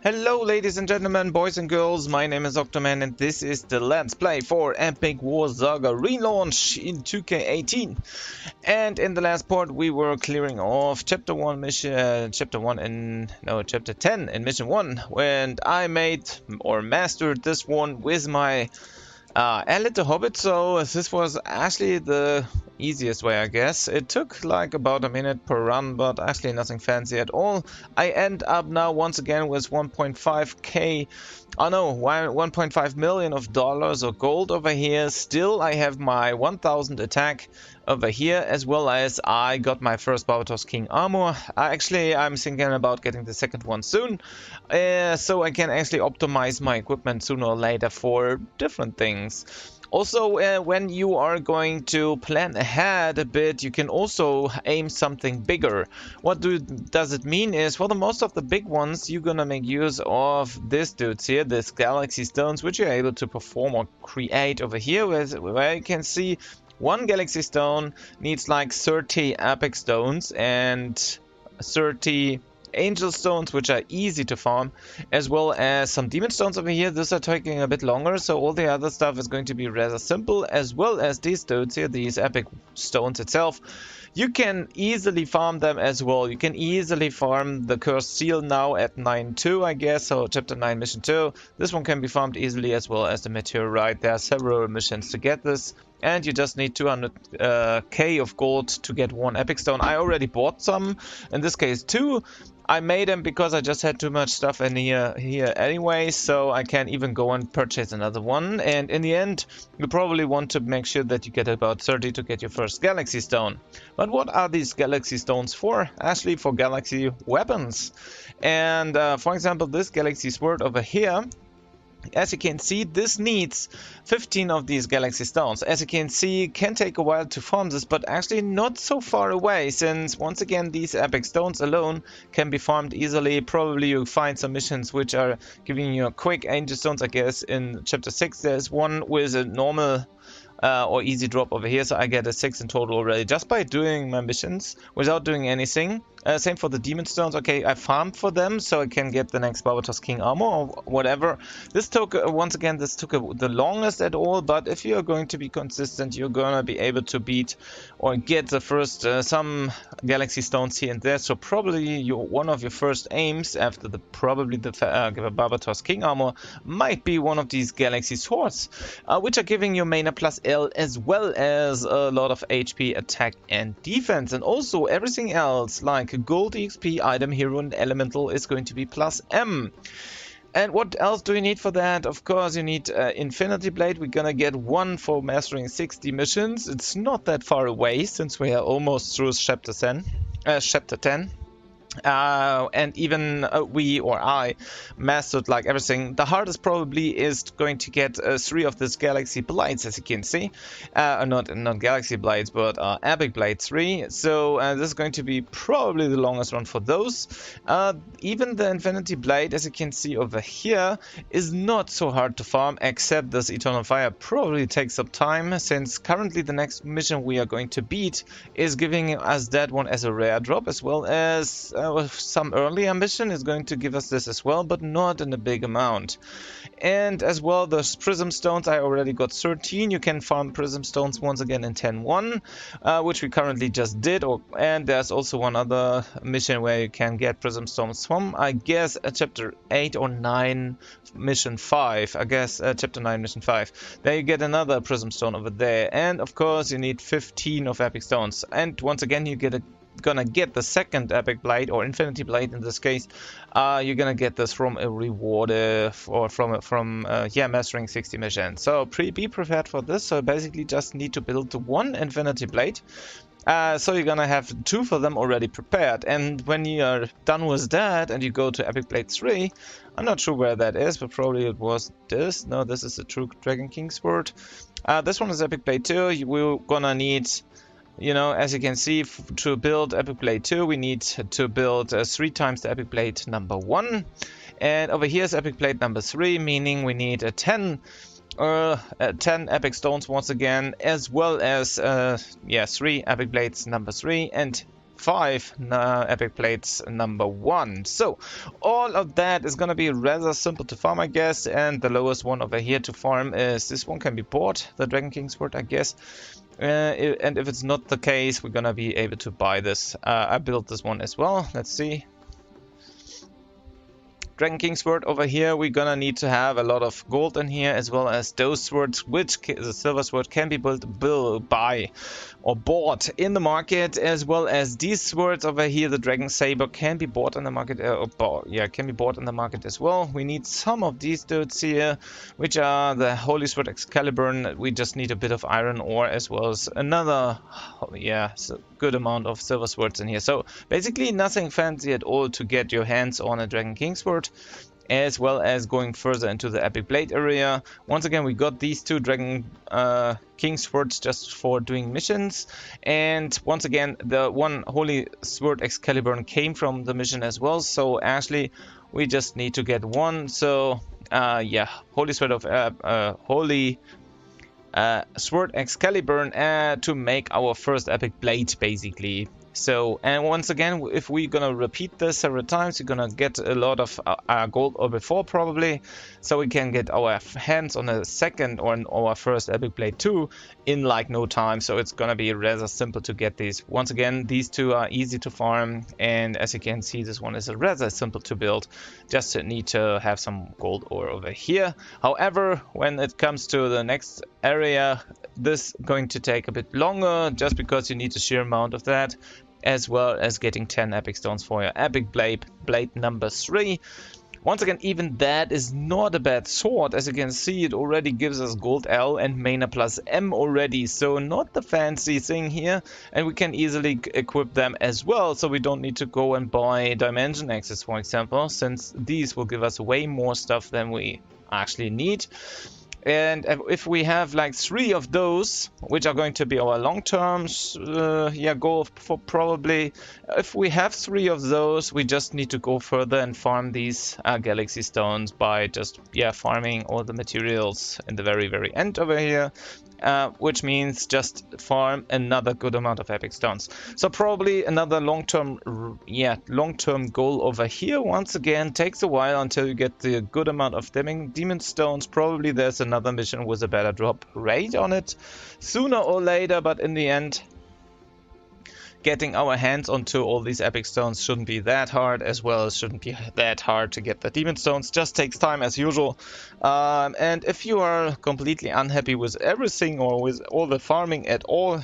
Hello ladies and gentlemen, boys and girls, my name is Octoman and this is the Let's Play for Epic War Saga Relaunch in 2K18. And in the last part we were clearing off Chapter 10 in Mission 1, when I made or mastered this one with my little hobbit, so this was actually the easiest way, I guess. It took like about a minute per run, but actually nothing fancy at all. I end up now once again with 1.5k, oh no, 1.5 million of dollars or gold over here. Still, I have my 1000 attack over here, as well as I got my first Barbatos King armor. Actually, I'm thinking about getting the second one soon, so I can actually optimize my equipment sooner or later for different things. Also, when you are going to plan ahead a bit, you can also aim something bigger. What does it mean is, for the most of the big ones, you're gonna make use of this dudes here, this galaxy stones, which you're able to perform or create over here, where you can see one galaxy stone needs like 30 epic stones and 30 angel stones, which are easy to farm, as well as some demon stones over here. These are taking a bit longer, so all the other stuff is going to be rather simple, as well as these dudes here, these epic stones itself. You can easily farm them as well. You can easily farm the cursed seal now at 9.2, I guess, so chapter 9 mission 2. This one can be farmed easily, as well as the meteorite. There are several missions to get this, and you just need 200k of gold to get one epic stone. I already bought some, in this case 2. I made them because I just had too much stuff in here anyway, so I can't even go and purchase another one. And in the end, you probably want to make sure that you get about 30 to get your first galaxy stone. But what are these galaxy stones for? Actually, for galaxy weapons. And for example, this galaxy sword over here, as you can see, this needs 15 of these galaxy stones. As you can see, it can take a while to farm this, but actually not so far away, since once again these epic stones alone can be farmed easily. Probably you'll find some missions which are giving you a quick angel stones. I guess in chapter 6 there's one with a normal or easy drop over here, so I get a 6 in total already just by doing my missions without doing anything. Same for the demon stones. Okay, I farmed for them so I can get the next Barbatos King armor or whatever. This took once again the longest at all, but if you're going to be consistent, you're gonna be able to beat or get the first some galaxy stones here and there. So probably one of your first aims after the Barbatos King armor might be one of these galaxy swords, which are giving you mana plus L, as well as a lot of HP, attack and defense, and also everything else like gold, EXP, item, hero and elemental is going to be plus M. And what else do you need for that? Of course, you need Infinity Blade. We're gonna get one for mastering 60 missions. It's not that far away, since we are almost through chapter 10. And even I mastered like everything. The hardest probably is going to get 3 of this galaxy blades, as you can see. Not galaxy blades, but epic blade 3. So this is going to be probably the longest run for those. Even the infinity blade, as you can see over here, is not so hard to farm, except this eternal fire probably takes some time, since currently the next mission we are going to beat is giving us that one as a rare drop, as well as some earlier mission is going to give us this as well, but not in a big amount. And as well, the prism stones, I already got 13. You can farm prism stones once again in 10.1, which we currently just did. And there's also one other mission where you can get prism stones from, I guess, chapter 8 or 9 mission 5. I guess chapter 9 mission 5. There you get another prism stone over there. And of course you need 15 of epic stones. And once again you gonna get the second epic blade, or infinity blade in this case. You're gonna get this from a reward or from mastering 60 missions. So be prepared for this. So basically just need to build the one infinity blade. So you're gonna have 2 for them already prepared, and when you are done with that and you go to epic blade 3, I'm not sure where that is, but probably it was this. No, this is the true Dragon King sword. This one is epic blade 2. We're gonna need, you know, as you can see, to build Epic Blade 2, we need to build 3 times the Epic Blade number 1. And over here is Epic Blade number 3, meaning we need 10 epic stones once again, as well as 3 Epic Blades number 3 and 5 epic plates number 1. So all of that is gonna be rather simple to farm, I guess, and the lowest one over here to farm is this one. Can be bought, the Dragon King Sword, I guess. And if it's not the case, we're gonna be able to buy this. I built this one as well. Let's see. Dragon King Sword over here, we're gonna need to have a lot of gold in here, as well as those swords, which the silver sword can be built by or bought in the market, as well as these swords over here. The Dragon Saber can be bought in the market, can be bought in the market as well. We need some of these dudes here, which are the Holy Sword Excalibur. We just need a bit of iron ore, as well as another, good amount of silver swords in here. So basically nothing fancy at all to get your hands on a Dragon King Sword, as well as going further into the Epic Blade area. Once again, we got these 2 Dragon King Swords just for doing missions, and once again the one Holy Sword Excalibur came from the mission as well, so actually we just need to get one. So Holy Sword Excalibur to make our first Epic Blade, basically. So, and once again, if we're gonna repeat this several times, we're gonna get a lot of gold or before, probably, so we can get our hands on a second or our first Epic Blade 2 in like no time. So it's gonna be rather simple to get these. Once again, these 2 are easy to farm, and as you can see, this one is rather simple to build. Just need to have some gold ore over here. However, when it comes to the next area, this is going to take a bit longer, just because you need a sheer amount of that, as well as getting 10 epic stones for your Epic Blade number 3. Once again, even that is not a bad sword. As you can see, it already gives us gold L and mana plus M already, so not the fancy thing here, and we can easily equip them as well, so we don't need to go and buy Dimension Axes, for example, since these will give us way more stuff than we actually need. And if we have like 3 of those, which are going to be our long-term goal for probably, if we have 3 of those, we just need to go further and farm these galaxy stones by just farming all the materials in the very end over here. Which means just farm another good amount of epic stones. So probably another long-term goal over here. Once again, takes a while until you get the good amount of demon stones. Probably there's another mission with a better drop rate on it sooner or later, but in the end, getting our hands onto all these epic stones shouldn't be that hard, as well as shouldn't be that hard to get the demon stones. Just takes time as usual. And if you are completely unhappy with everything or with all the farming at all,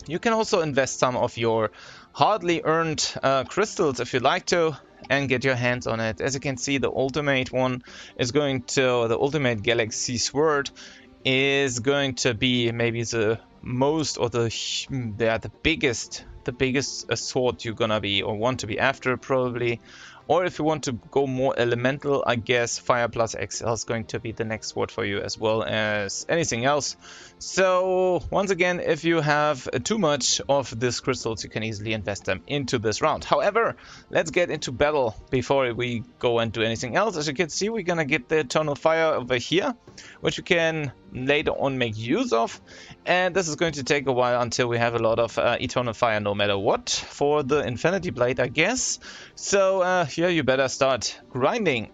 you can also invest some of your hardly earned crystals if you like to, and get your hands on it. As you can see, the ultimate one is going to, the ultimate galaxy sword is going to be maybe the most, or the biggest sword you're gonna be or want to be after, probably. Or if you want to go more elemental, I guess Fire plus XL is going to be the next sword for you, as well as anything else. So once again, if you have too much of these crystals, you can easily invest them into this round. However, let's get into battle before we go and do anything else. As you can see, we're gonna get the Eternal Fire over here, which we can later on make use of, and this is going to take a while until we have a lot of Eternal Fire no matter what for the Infinity Blade, I guess. So here you better start grinding.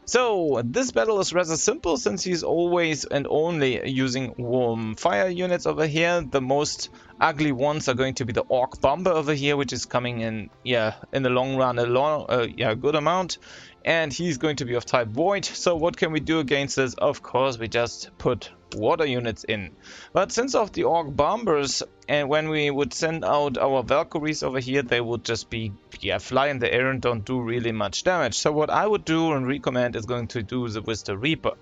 So this battle is rather simple, since he's always and only using fire units over here. The most ugly ones are going to be the Orc Bomber over here, which is coming in in the long run a good amount, and he's going to be of type Void. So what can we do against this? Of course, we just put water units in. But since of the Orc Bombers, and when we would send out our Valkyries over here, they would just be fly in the air and don't do really much damage. So what I would do and recommend is going to do with the Reaper.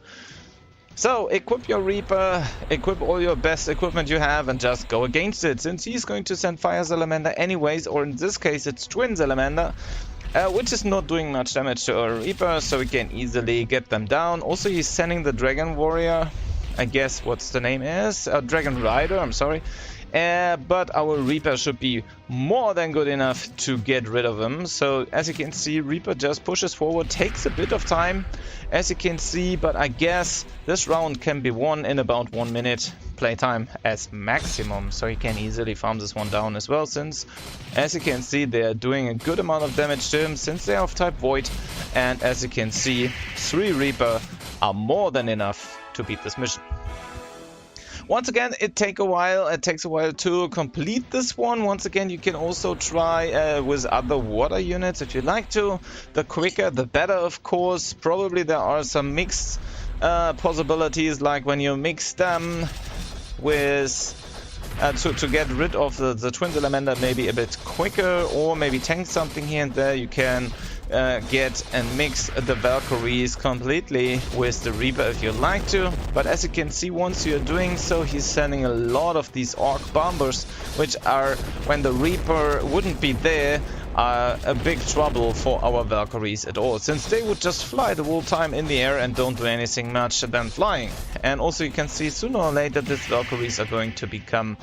So equip your Reaper, equip all your best equipment you have, and just go against it, since he's going to send Fire Salamander anyways, or in this case it's Twin Salamander, which is not doing much damage to our Reaper, so we can easily get them down. Also, he's sending the Dragon Warrior, I guess what's the name is, Dragon Rider, I'm sorry. But our Reaper should be more than good enough to get rid of him. So as you can see, Reaper just pushes forward, takes a bit of time, as you can see, but I guess this round can be won in about 1 minute. playtime as maximum, so you can easily farm this one down as well, since as you can see they are doing a good amount of damage to him since they are of type Void, and as you can see 3 Reaper are more than enough to beat this mission. Once again, it takes a while to complete this one. Once again, you can also try with other water units if you like to. The quicker, the better, of course. Probably there are some mixed possibilities, like when you mix them with to get rid of the Twin Salamander maybe a bit quicker, or maybe tank something here and there. You can get and mix the Valkyries completely with the Reaper if you like to, but as you can see, once you're doing so, he's sending a lot of these Orc Bombers, which are, when the Reaper wouldn't be there, a big trouble for our Valkyries at all, since they would just fly the whole time in the air and don't do anything much than flying. And also you can see sooner or later these Valkyries are going to become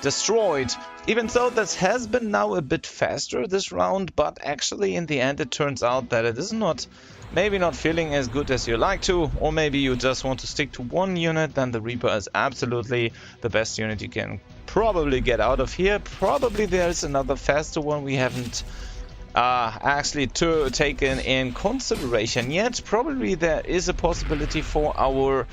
destroyed. Even though this has been now a bit faster this round, but actually in the end it turns out that it is maybe not feeling as good as you like to, or maybe you just want to stick to one unit, then the Reaper is absolutely the best unit you can probably get out of here. Probably there's another faster one we haven't actually taken in consideration yet. Probably there is a possibility for our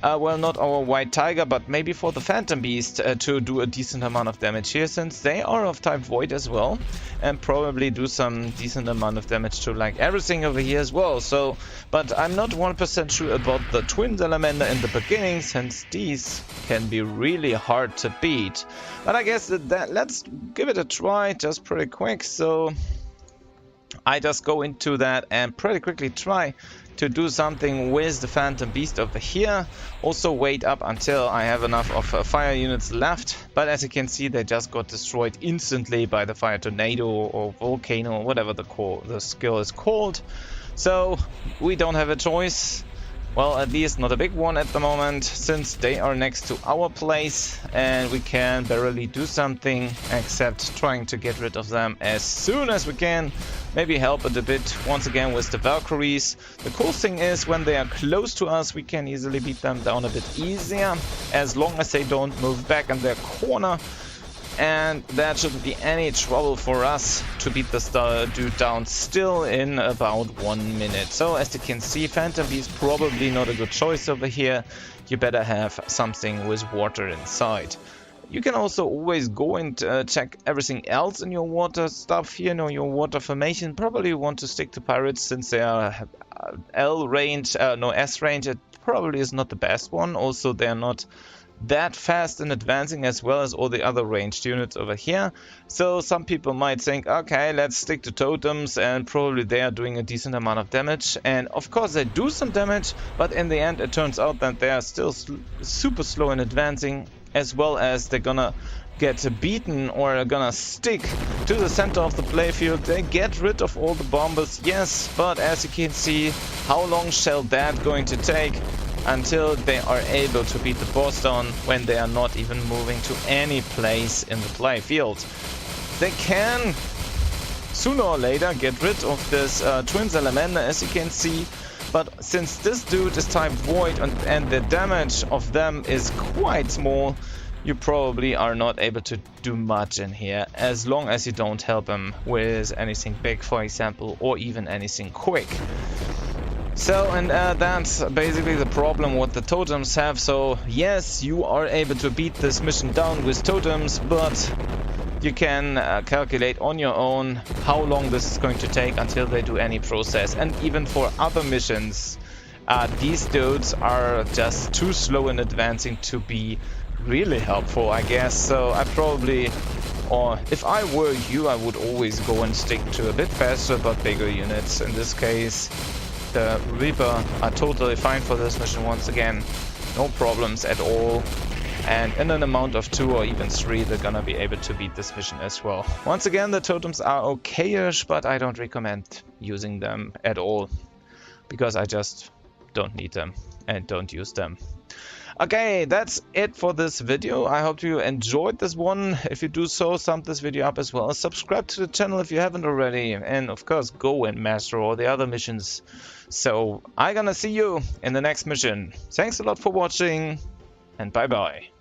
well, not our White Tiger, but maybe for the Phantom Beast to do a decent amount of damage here, since they are of type Void as well, and probably do some decent amount of damage to like everything over here as well. So, but I'm not 1% sure about the Twin Salamander in the beginning, since these can be really hard to beat. But I guess that let's give it a try just pretty quick. So I just go into that and pretty quickly try to do something with the Phantom Beast over here. Also wait up until I have enough of fire units left, but as you can see they just got destroyed instantly by the Fire Tornado or Volcano or whatever the skill is called. So we don't have a choice. Well, at least not a big one at the moment, since they are next to our place and we can barely do something except trying to get rid of them as soon as we can. Maybe help it a bit once again with the Valkyries. The cool thing is, when they are close to us, we can easily beat them down a bit easier, as long as they don't move back in their corner. And that shouldn't be any trouble for us to beat this dude down still in about 1 minute. So as you can see, Phantom Beast probably not a good choice over here. You better have something with water inside. You can also always go and check everything else in your water stuff here, your water formation. Probably want to stick to pirates, since they are L range, no S range. It probably is not the best one. Also, they're not that fast in advancing as well as all the other ranged units over here. So some people might think, okay, let's stick to totems, and probably they are doing a decent amount of damage. And of course they do some damage, but in the end it turns out that they are still super slow in advancing, as well as they're gonna get beaten or are gonna stick to the center of the playfield. They get rid of all the bombers, yes, but as you can see, how long shall that going to take until they are able to beat the boss down when they are not even moving to any place in the playfield? They can sooner or later get rid of this Twin Salamander, as you can see, but since this dude is type Void and the damage of them is quite small, you probably are not able to do much in here, as long as you don't help him with anything big, for example, or even anything quick. So, and that's basically the problem what the totems have. So yes, you are able to beat this mission down with totems, but you can calculate on your own how long this is going to take until they do any process. And even for other missions, these dudes are just too slow in advancing to be really helpful, I guess. So I probably, or if I were you, I would always go and stick to a bit faster but bigger units. In this case, the Reaper are totally fine for this mission once again. No problems at all. And in an amount of 2 or even 3, they're gonna be able to beat this mission as well. Once again, the totems are okay-ish, but I don't recommend using them at all, because I just don't need them and don't use them. Okay, that's it for this video. I hope you enjoyed this one. If you do so, thumb this video up as well. Subscribe to the channel if you haven't already. And of course, go and master all the other missions. So I'm gonna see you in the next mission. Thanks a lot for watching. and bye bye.